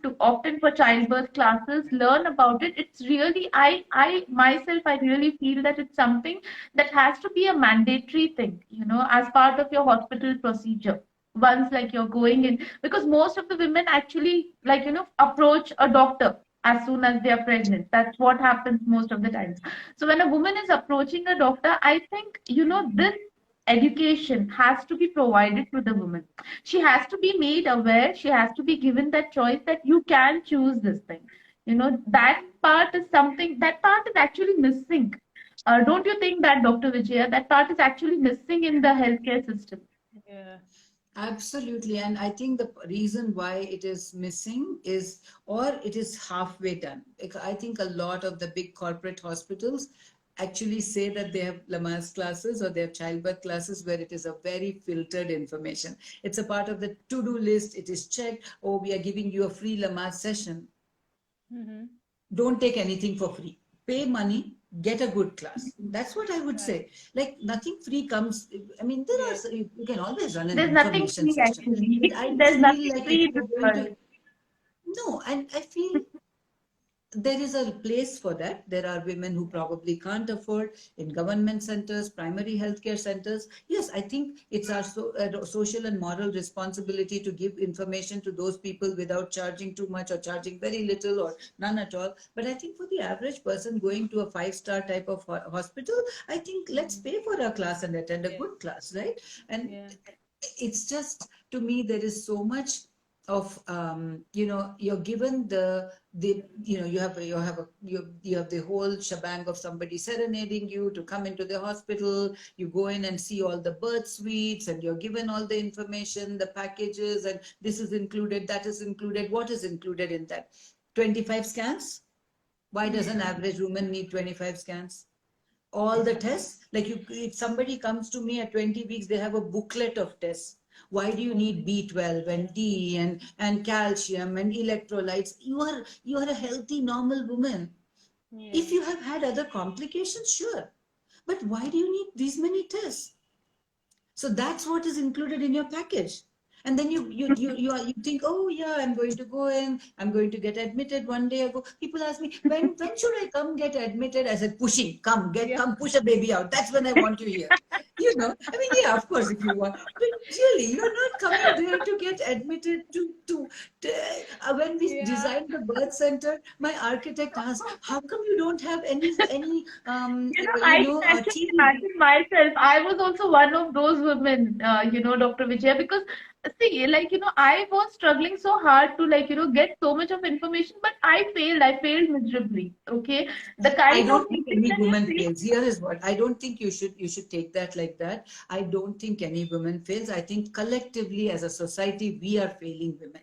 [SPEAKER 1] for childbirth classes, learn about it. It's really, I myself, I really feel that it's something that has to be a mandatory thing, as part of your hospital procedure. Once, like, you're going in, because most of the women actually, like, approach a doctor as soon as they are pregnant. That's what happens most of the times. So when a woman is approaching a doctor, I think, this education has to be provided to the woman. She has to be made aware, she has to be given that choice, that you can choose this thing. That part is actually missing Don't you think that, Dr. Vijaya, that part is actually missing in the healthcare system?
[SPEAKER 2] Yeah.
[SPEAKER 3] Absolutely. And I think the reason why it is missing is, or it is halfway done. I think a lot of the big corporate hospitals actually say that they have Lamaze classes or they have childbirth classes where it is a very filtered information. It's a part of the to-do list. It is checked. Oh, we are giving you a free Lamaze session.
[SPEAKER 2] Mm-hmm.
[SPEAKER 3] Don't take anything for free. Pay money, get a good class. That's what I would
[SPEAKER 2] Right.
[SPEAKER 3] say. Like nothing free comes. I mean, there
[SPEAKER 2] Yes.
[SPEAKER 3] are, you can always run an
[SPEAKER 1] There's nothing
[SPEAKER 3] information
[SPEAKER 1] free
[SPEAKER 3] session, but
[SPEAKER 1] actually.
[SPEAKER 3] I
[SPEAKER 1] There's
[SPEAKER 3] feel
[SPEAKER 1] nothing
[SPEAKER 3] like if
[SPEAKER 1] free in
[SPEAKER 3] you're
[SPEAKER 1] this
[SPEAKER 3] going to,
[SPEAKER 1] world.
[SPEAKER 3] no, and I feel there is a place for that. There are women who probably can't afford in government centers, primary healthcare centers. Yes, I think it's our social and moral responsibility to give information to those people without charging too much or charging very little or none at all. But I think for the average person going to a five-star type of hospital, I think let's
[SPEAKER 2] Mm-hmm.
[SPEAKER 3] pay for a class and attend a
[SPEAKER 2] Yes.
[SPEAKER 3] good class, right? And
[SPEAKER 2] Yeah.
[SPEAKER 3] it's just, to me, there is so much of you're given the you have the whole shebang of somebody serenading you to come into the hospital. You go in and see all the birth suites and you're given all the information, the packages, and this is included, that is included. What is included in that? 25 scans? Why does an
[SPEAKER 2] Mm-hmm.
[SPEAKER 3] average woman need 25 scans? All the tests, like you, if somebody comes to me at 20 weeks, they have a booklet of tests. Why do you need
[SPEAKER 2] Okay.
[SPEAKER 3] B12 and D and calcium and electrolytes? You are a healthy normal woman. If
[SPEAKER 2] Yeah.
[SPEAKER 3] you have had other complications, sure, but why do you need these many tests? So that's what is included in your package. And then you think, oh yeah, I'm going to go in, I'm going to get admitted one day ago. People ask me, when should I come get admitted? I said, pushing,
[SPEAKER 2] Yeah.
[SPEAKER 3] come push a baby out. That's when I want you here. I mean, yeah, of course, if you want, but really, you're not coming there to get admitted when we
[SPEAKER 2] Yeah.
[SPEAKER 3] designed the birth center, my architect asked, how come you don't have any
[SPEAKER 1] I can actually
[SPEAKER 3] TV?
[SPEAKER 1] imagine myself. I was also one of those women, Dr. Vijay, because see, I was struggling so hard to, get so much of information, but I failed. I failed miserably. Okay. The
[SPEAKER 3] I
[SPEAKER 1] kind of
[SPEAKER 3] don't think any
[SPEAKER 1] information you
[SPEAKER 3] woman
[SPEAKER 1] see,
[SPEAKER 3] fails. Here is what I don't think you should take that like that. I don't think any woman fails. I think collectively as a society we are failing women.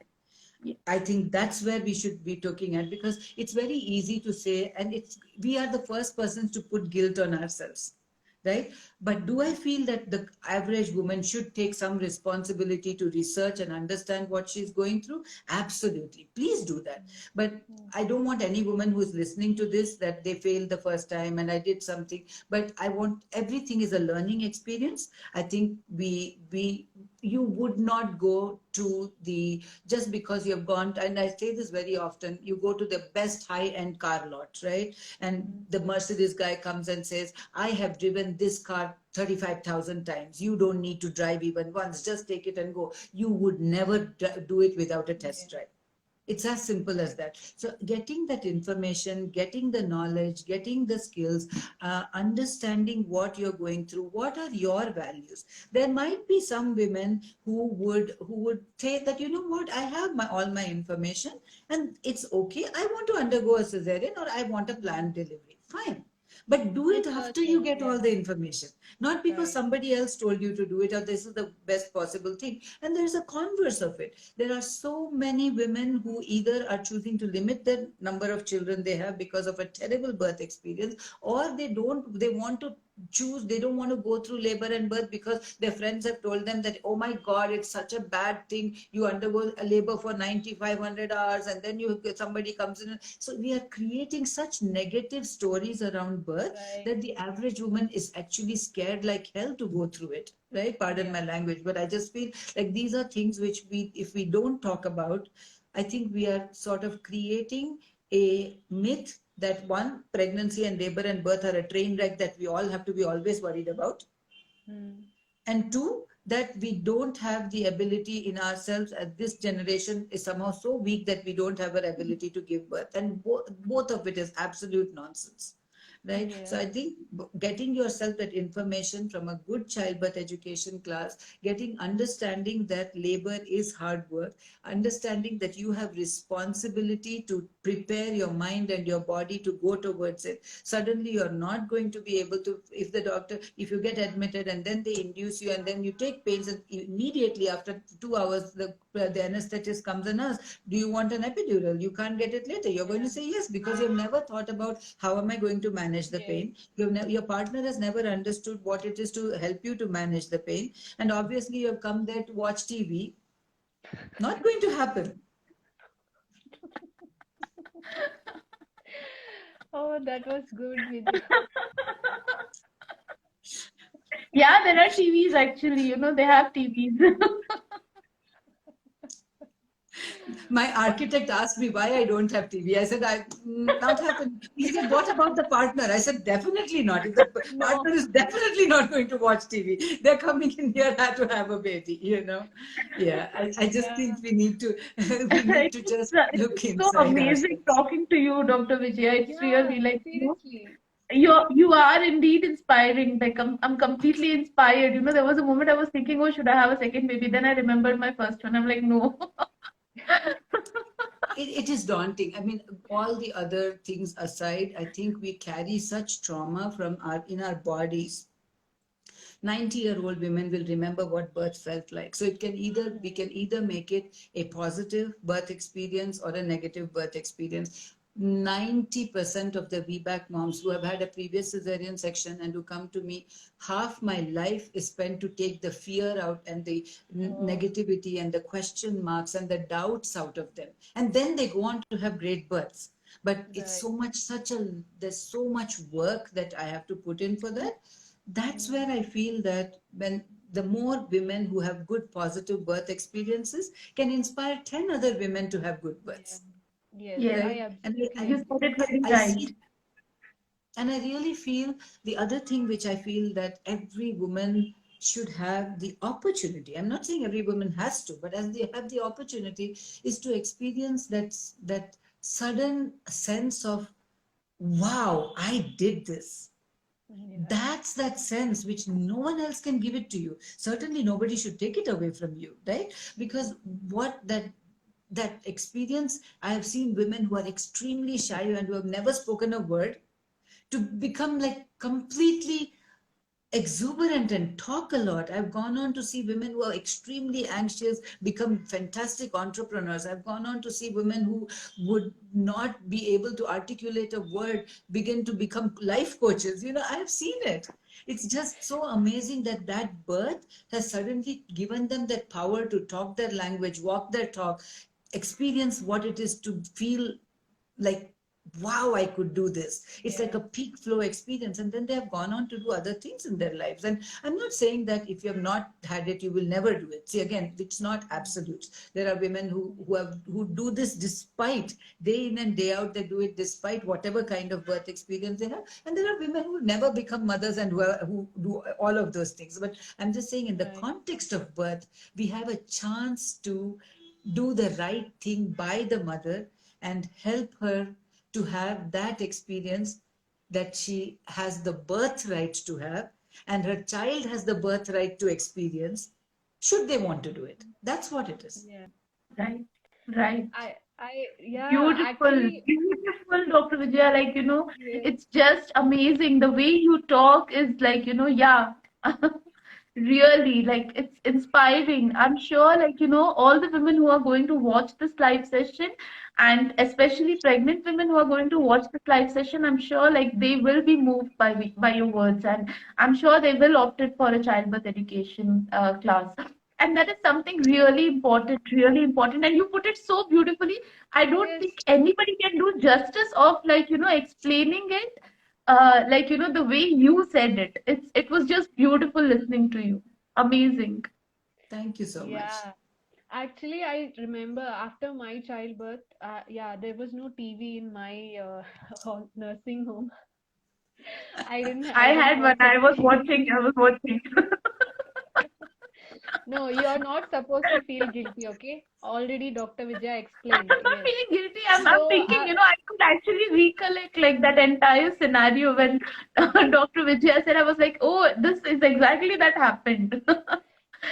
[SPEAKER 3] I think that's where we should be looking at, because it's very easy to say, and it's we are the first persons to put guilt on ourselves, right? But do I feel that the average woman should take some responsibility to research and understand what she's going through? Absolutely. Please do that. But
[SPEAKER 2] Mm.
[SPEAKER 3] I don't want any woman who's listening to this that they failed the first time and I did something. But I want, everything is a learning experience. I think we you would not go to the, just because you've gone, and I say this very often, you go to the best high end car lot, right? And
[SPEAKER 2] Mm.
[SPEAKER 3] the Mercedes guy comes and says, I have driven this car 35,000 times. You don't need to drive even once. Just take it and go. You would never do it without a
[SPEAKER 2] Yeah.
[SPEAKER 3] test drive. It's as simple as that. So getting that information, getting the knowledge, getting the skills, understanding what you're going through, what are your values. There might be some women who would say that, you know what, I have all my information and it's okay. I want to undergo a cesarean or I want a
[SPEAKER 2] Mm.
[SPEAKER 3] planned delivery. Fine. But do it
[SPEAKER 2] Research
[SPEAKER 3] after you
[SPEAKER 2] it.
[SPEAKER 3] get
[SPEAKER 2] Yeah.
[SPEAKER 3] all the information, not because
[SPEAKER 2] Right.
[SPEAKER 3] somebody else told you to do it or this is the best possible thing. And there's a converse of it. There are so many women who either are choosing to limit the number of children they have because of a terrible birth experience, or they want to choose, they don't want to go through labor and birth because their friends have told them that, oh my God, it's such a bad thing. You undergo a labor for 9,500 hours and then somebody comes in. So we are creating such negative stories around birth
[SPEAKER 2] Right.
[SPEAKER 3] that the average woman is actually scared like hell to go through it, right? Pardon
[SPEAKER 2] Yeah.
[SPEAKER 3] my language, but I just feel like these are things which if we don't talk about, I think we are sort of creating a myth that one, pregnancy and labor and birth are a train wreck that we all have to be always worried about,
[SPEAKER 2] Mm.
[SPEAKER 3] and two, that we don't have the ability in ourselves, as this generation is somehow so weak that we don't have an ability to give birth, and both of it is absolute nonsense. right? So
[SPEAKER 2] Yeah.
[SPEAKER 3] I think getting yourself that information from a good childbirth education class, getting understanding that labor is hard work, understanding that you have responsibility to prepare your mind and your body to go towards it. Suddenly you're not going to be able to, if the doctor, if you get admitted and then they induce you and then you take pains, and immediately after 2 hours the anesthetist comes and asks, do you want an epidural? You can't get it later. You're going to
[SPEAKER 2] Yeah.
[SPEAKER 3] say yes, because you've never thought about how am I going to manage the
[SPEAKER 2] Yes.
[SPEAKER 3] pain. Your partner has never understood what it is to help you to manage the pain. And obviously you've come there to watch TV. Not going to happen.
[SPEAKER 2] Oh, that was good, Vidya.
[SPEAKER 1] Yeah, there are TVs actually, they have TVs.
[SPEAKER 3] My architect asked me why I don't have TV. I said, not happen. He said, what about the partner? I said, definitely not. If the
[SPEAKER 2] No.
[SPEAKER 3] partner is definitely not going to watch TV, they're coming in here to have a baby, Yeah, I just
[SPEAKER 2] Yeah.
[SPEAKER 3] think we need to, we need to just
[SPEAKER 1] It's
[SPEAKER 3] look
[SPEAKER 1] so
[SPEAKER 3] inside
[SPEAKER 1] amazing
[SPEAKER 3] ourselves.
[SPEAKER 1] talking to you, Dr. Vijaya. It's
[SPEAKER 2] Yeah.
[SPEAKER 1] really like,
[SPEAKER 2] Seriously.
[SPEAKER 1] you are indeed inspiring. Like I'm completely inspired. There was a moment I was thinking, oh, should I have a second baby? Then I remembered my first one. I'm like, no.
[SPEAKER 3] It is daunting. I mean, all the other things aside, I think we carry such trauma from in our bodies. 90-year-old women will remember what birth felt like. So we can either make it a positive birth experience or a negative birth experience. 90% of the VBAC moms who have had a previous cesarean section and who come to me, half my life is spent to take the fear out and the
[SPEAKER 2] Oh,
[SPEAKER 3] negativity and the question marks and the doubts out of them. And then they go on to have great births. But it's
[SPEAKER 2] right.
[SPEAKER 3] so much, there's so much work that I have to put in for that. That's where
[SPEAKER 2] Mm.
[SPEAKER 3] I feel that when the more women who have good positive birth experiences can inspire 10 other women to have good
[SPEAKER 2] Yeah.
[SPEAKER 3] births,
[SPEAKER 2] Yes,
[SPEAKER 1] Yes,
[SPEAKER 2] I
[SPEAKER 3] right? And
[SPEAKER 2] absolutely
[SPEAKER 1] you
[SPEAKER 2] agree.
[SPEAKER 1] said it very
[SPEAKER 3] I
[SPEAKER 1] right.
[SPEAKER 3] see, and I really feel the other thing which I feel that every woman should have the opportunity. I'm not saying every woman has to, but as they have the opportunity, is to experience that sudden sense of, wow, I did this.
[SPEAKER 2] Yeah.
[SPEAKER 3] That's that sense which no one else can give it to you. Certainly nobody should take it away from you, right? Because what that experience, I have seen women who are extremely shy and who have never spoken a word to become like completely exuberant and talk a lot. I've gone on to see women who are extremely anxious become fantastic entrepreneurs. I've gone on to see women who would not be able to articulate a word begin to become life coaches. I've seen it. It's just so amazing that birth has suddenly given them that power to talk their language, walk their talk, experience what it is to feel like, wow, I could do this. It's like
[SPEAKER 2] Yeah.
[SPEAKER 3] a peak flow experience, and then they have gone on to do other things in their lives. And I'm not saying that if you have not had it you will never do it. See, again, it's not absolute. There are women who do this despite, day in and day out they do it despite whatever kind of birth experience they have. And there are women who never become mothers and who do all of those things. But I'm just saying, in the
[SPEAKER 2] Right.
[SPEAKER 3] context of birth, we have a chance to do the right thing by the mother and help her to have that experience that she has the birthright to have, and her child has the birthright to experience, should they want to do it. That's what it is.
[SPEAKER 2] Yeah.
[SPEAKER 1] Right, right.
[SPEAKER 2] Yeah,
[SPEAKER 1] Beautiful,
[SPEAKER 2] actually,
[SPEAKER 1] beautiful, Dr. Vijaya. Like,
[SPEAKER 2] yes,
[SPEAKER 1] it's just amazing. The way you talk is like, yeah, really, like, it's inspiring. I'm sure, like, all the women who are going to watch this live session, and especially pregnant women who are going to watch this live session, I'm sure, like, they will be moved by your words, and I'm sure they will opt it for a childbirth education class. And that is something really important. And you put it so beautifully. I don't
[SPEAKER 2] yes,
[SPEAKER 1] think anybody can do justice of, like, explaining it, like, the way you said it. It was just beautiful listening to you. Amazing.
[SPEAKER 3] Thank you so much.
[SPEAKER 2] yeah. Actually, I remember after my childbirth, yeah, there was no TV in my nursing home.
[SPEAKER 1] I
[SPEAKER 2] I didn't
[SPEAKER 1] had one.
[SPEAKER 2] watch
[SPEAKER 1] I was
[SPEAKER 2] anything.
[SPEAKER 1] watching. I was watching.
[SPEAKER 2] No, you are not supposed to feel guilty, okay? Already Dr. Vijaya
[SPEAKER 1] I'm
[SPEAKER 2] explained.
[SPEAKER 1] not
[SPEAKER 2] Yes.
[SPEAKER 1] feeling guilty. I'm
[SPEAKER 2] So,
[SPEAKER 1] thinking, I could actually recollect like that entire scenario when Dr. Vijaya said, I was like, oh, this is exactly that happened.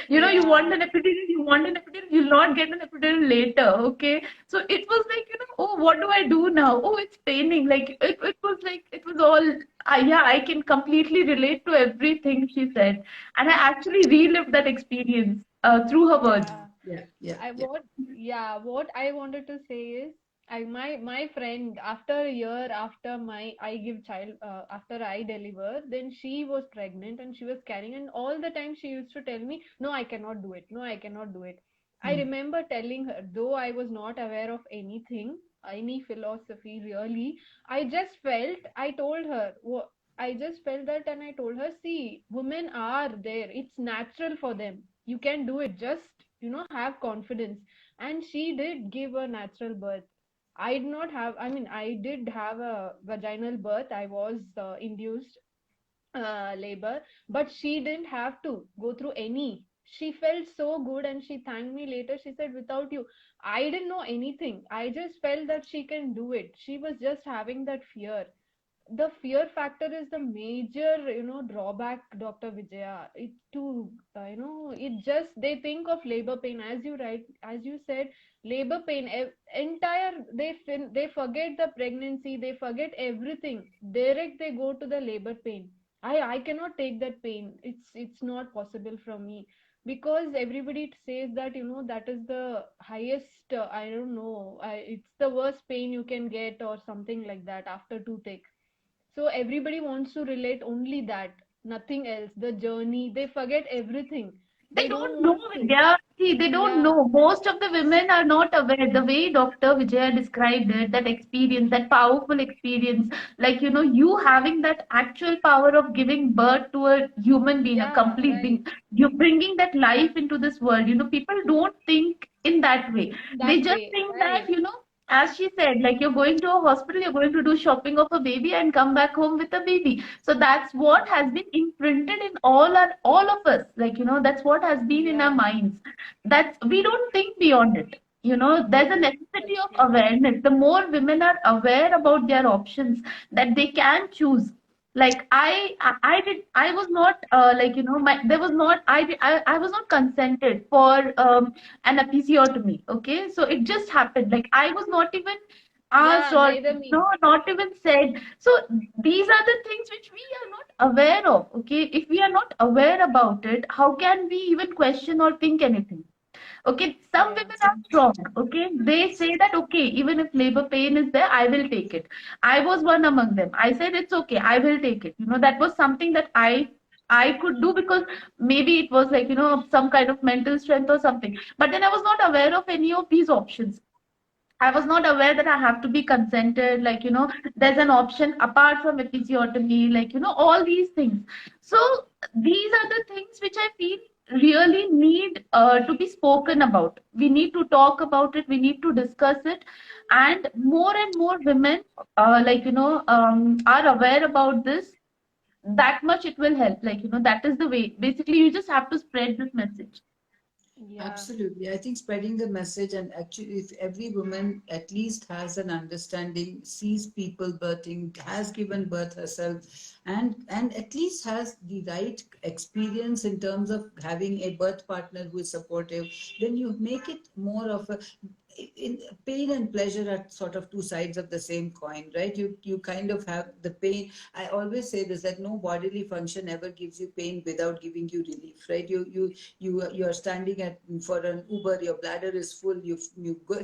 [SPEAKER 1] You want
[SPEAKER 2] Yeah.
[SPEAKER 1] an epidural, you'll not get an epidural later, okay? So it was like, oh, what do I do now? Oh, it's paining. Like, it was like, it was all, yeah, I can completely relate to everything she said. And I actually relived that experience through her words.
[SPEAKER 2] Yeah.
[SPEAKER 3] Yeah, yeah,
[SPEAKER 2] I
[SPEAKER 3] yeah.
[SPEAKER 2] what Yeah, what I wanted to say is, my friend, after a year after I give child, after I deliver, then she was pregnant and she was carrying, and all the time she used to tell me, no, I cannot do it, no, I cannot do it. I
[SPEAKER 3] Hmm.
[SPEAKER 2] remember telling her, though I was not aware of anything, any philosophy really, I just felt, I told her, I just felt that, and I told her, see, women are there, it's natural for them, you can do it, just have confidence. And she did give a natural birth. I did not have, I mean, I did have a vaginal birth, I was induced labor, but she didn't have to go through any. She felt so good and she thanked me later. She said, without you, I didn't know anything, I just felt that she can do it. She was just having that fear. The fear factor is the major drawback, Dr. Vijaya. It too, it just, they think of labor pain, as you said, labor pain, entire, they forget the pregnancy, they forget everything, direct they go to the labor pain. I cannot take that pain, it's not possible for me, because everybody says that that is the highest, I don't know, it's the worst pain you can get or something like that after toothache. So everybody wants to relate only that, nothing else. The journey, they forget everything.
[SPEAKER 1] They
[SPEAKER 2] They don't
[SPEAKER 1] don't know,
[SPEAKER 2] want to.
[SPEAKER 1] Vidya. See, they don't
[SPEAKER 2] Yeah,
[SPEAKER 1] know. Most of the women are not aware. The way Dr. Vijaya described it, that experience, that powerful experience, like, you having that actual power of giving birth to a human being, a
[SPEAKER 2] yeah,
[SPEAKER 1] complete
[SPEAKER 2] right.
[SPEAKER 1] being, you bringing that life into this world. People don't think in that way. They
[SPEAKER 2] That
[SPEAKER 1] just
[SPEAKER 2] way,
[SPEAKER 1] think that,
[SPEAKER 2] right.
[SPEAKER 1] as she said, like you're going to a hospital, you're going to do shopping of a baby and come back home with a baby. So that's what has been imprinted in all of us. Like, that's what has been in our
[SPEAKER 2] Yeah,
[SPEAKER 1] minds. That's we don't think beyond it. There's a
[SPEAKER 2] yes,
[SPEAKER 1] necessity
[SPEAKER 2] that's
[SPEAKER 1] of
[SPEAKER 2] true.
[SPEAKER 1] awareness. The more women are aware about their options, that they can choose. Like I did, I was not like my there was not I was not consented for an episiotomy. Okay, so it just happened. Like I was not even asked
[SPEAKER 2] Yeah,
[SPEAKER 1] or
[SPEAKER 2] neither me.
[SPEAKER 1] not even said. So these are the things which we are not aware of. Okay, if we are not aware about it, how can we even question or think anything? Okay, some
[SPEAKER 2] Yeah,
[SPEAKER 1] women are strong. Okay, they say that, okay, even if labor pain is there, I will take it. I was one among them. I said it's okay, I will take it. That was something that I could do because maybe it was like some kind of mental strength or something. But then I was not aware of any of these options. I was not aware that I have to be consented, like, there's an option apart from episiotomy, like, all these things. So these are the things which I feel really need to be spoken about. We need to talk about it, we need to discuss it, and more women, like, are aware about this. That much it will help. Like, that is the way. Basically, you just have to spread this message.
[SPEAKER 2] yeah,
[SPEAKER 3] Absolutely. I think spreading the message, and actually, if every woman at least has an understanding, sees people birthing, has given birth herself, and at least has the right experience in terms of having a birth partner who is supportive, then you make it more of a, in pain and pleasure are sort of two sides of the same coin, right? You kind of have the pain. I always say this, that no bodily function ever gives you pain without giving you relief, right? You are standing at for an Uber, your bladder is full, you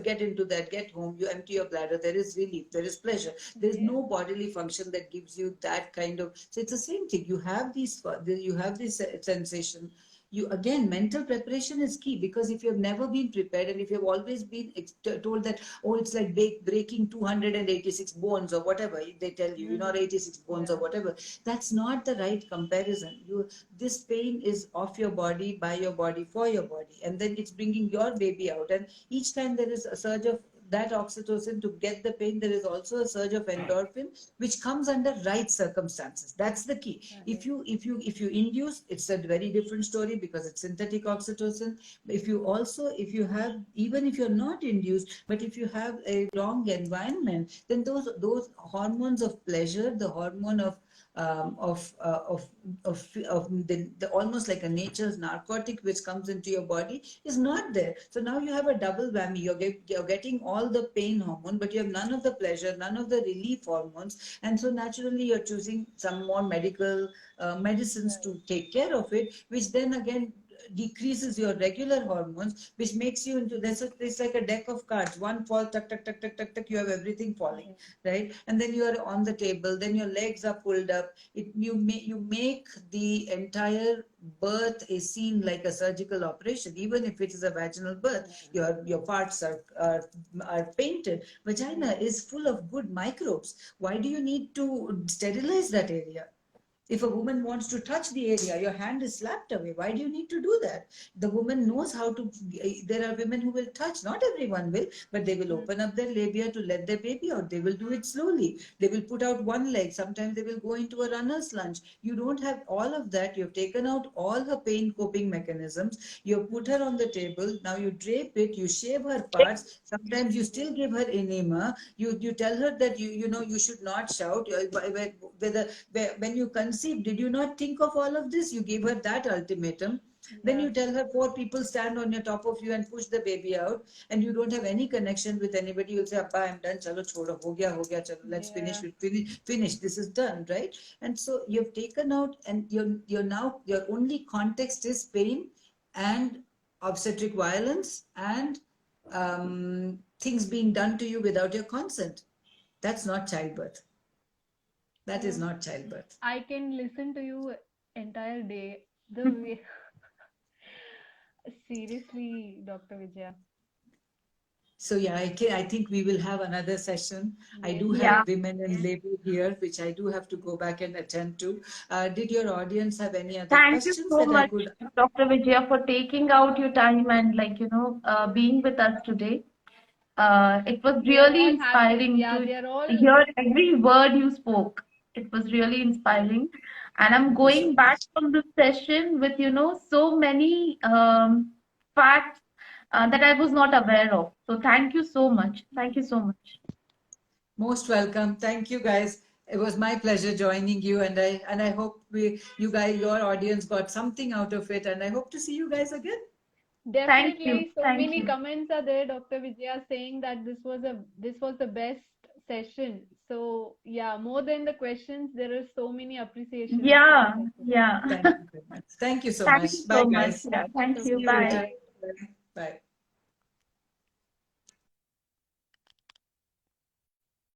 [SPEAKER 3] get into that, get home, you empty your bladder, there is relief, there is pleasure. There is
[SPEAKER 2] yeah,
[SPEAKER 3] no bodily function that gives you that kind of. So it's the same thing. You have this sensation. You again, mental preparation is key, because if you have never been prepared, and if you have always been told that, oh, it's like breaking 286 bones or whatever they tell you,
[SPEAKER 2] hmm,
[SPEAKER 3] 86 bones or
[SPEAKER 2] yeah,
[SPEAKER 3] whatever, that's not the right comparison. This pain is of your body, by your body, for your body, and then it's bringing your baby out, and each time there is a surge of that oxytocin to get the pain. There is also a surge of endorphin, which comes under right circumstances. That's the key. If you induce, it's a very different story because it's synthetic oxytocin. If you have, even if you're not induced, but if you have a wrong environment, then those hormones of pleasure, the hormone um, of uh, of the almost like a nature's narcotic which comes into your body is not there. So now you have a double whammy. You're getting all the pain hormone, but you have none of the pleasure, none of the relief hormones, and so naturally you're choosing some more medical medicines
[SPEAKER 2] Right.
[SPEAKER 3] to take care of it, which then again decreases your regular hormones, which makes you into it's like a deck of cards. One fall, tuck, tuck, tuck, tuck, tuck, tuck, you have everything falling,
[SPEAKER 2] Yeah.
[SPEAKER 3] right? And then you are on the table, then your legs are pulled up. You make the entire birth a scene like a surgical operation, even if it is a vaginal birth. Your parts are painted. Vagina is full of good microbes. Why do you need to sterilize that area? If a woman wants to touch the area, your hand is slapped away. Why do you need to do that? The woman knows how to. There are women who will touch. Not everyone will, but they will open up their labia to let their baby out. They will do it slowly. They will put out one leg. Sometimes they will go into a runner's lunge. You don't have all of that. You've taken out all her pain coping mechanisms. You've put her on the table. Now you drape it. You shave her parts. Sometimes you still give her enema. You tell her that you should not shout. Whether when you conceived, did you not think of all of this? You gave her that ultimatum. Then
[SPEAKER 2] Yeah.
[SPEAKER 3] you tell her four people stand on your top of you and push the baby out, and you don't have any connection with anybody. You'll say, "Appa, I'm done. Chalo, chodo, ho gaya, chalo. Let's finish.
[SPEAKER 2] Yeah.
[SPEAKER 3] Finish. This is done, right?" And so you've taken out, and you're now your only context is pain and obstetric violence and things being done to you without your consent. That's not childbirth. That is
[SPEAKER 2] Um,
[SPEAKER 3] not childbirth.
[SPEAKER 2] I can listen to you entire day. The way, seriously, Dr. Vijaya.
[SPEAKER 3] So yeah, I think we will have another session. I
[SPEAKER 2] Yes,
[SPEAKER 3] do
[SPEAKER 2] yes.
[SPEAKER 1] Yeah.
[SPEAKER 3] have women and labor here, which I do have to go back and attend to. Did your audience have any other
[SPEAKER 1] Thank you
[SPEAKER 3] questions
[SPEAKER 1] so
[SPEAKER 3] that I
[SPEAKER 1] much,
[SPEAKER 3] could?
[SPEAKER 1] Dr. Vijaya, for taking out your time and being with us today. It was
[SPEAKER 2] They are
[SPEAKER 1] really
[SPEAKER 2] all happy.
[SPEAKER 1] inspiring
[SPEAKER 2] Yeah,
[SPEAKER 1] to
[SPEAKER 2] they are all.
[SPEAKER 1] hear every word you spoke. It was really inspiring. And I'm
[SPEAKER 3] Thank you so
[SPEAKER 1] going
[SPEAKER 3] much.
[SPEAKER 1] back from this session with, so many facts that I was not aware of. So thank you so much. Thank you so much.
[SPEAKER 3] Most welcome. Thank you guys. It was my pleasure joining you, and I hope your audience got something out of it, and I hope to see you guys again.
[SPEAKER 1] Thank you.
[SPEAKER 2] Definitely, so
[SPEAKER 1] Thank
[SPEAKER 2] many
[SPEAKER 1] you.
[SPEAKER 2] comments are there, Dr. Vijaya, saying that this was the best session. So yeah, more than the questions, there are so many appreciations for the
[SPEAKER 1] Yeah.
[SPEAKER 2] session.
[SPEAKER 1] Yeah.
[SPEAKER 3] Thank you very much. Thank you so
[SPEAKER 1] Thank you
[SPEAKER 3] much. Bye,
[SPEAKER 1] so much.
[SPEAKER 3] guys.
[SPEAKER 1] Yeah.
[SPEAKER 2] Thank you
[SPEAKER 1] Thank
[SPEAKER 2] so
[SPEAKER 3] See
[SPEAKER 1] you.
[SPEAKER 3] you
[SPEAKER 2] much.
[SPEAKER 1] Bye.
[SPEAKER 3] later.
[SPEAKER 2] Bye.
[SPEAKER 3] Bye.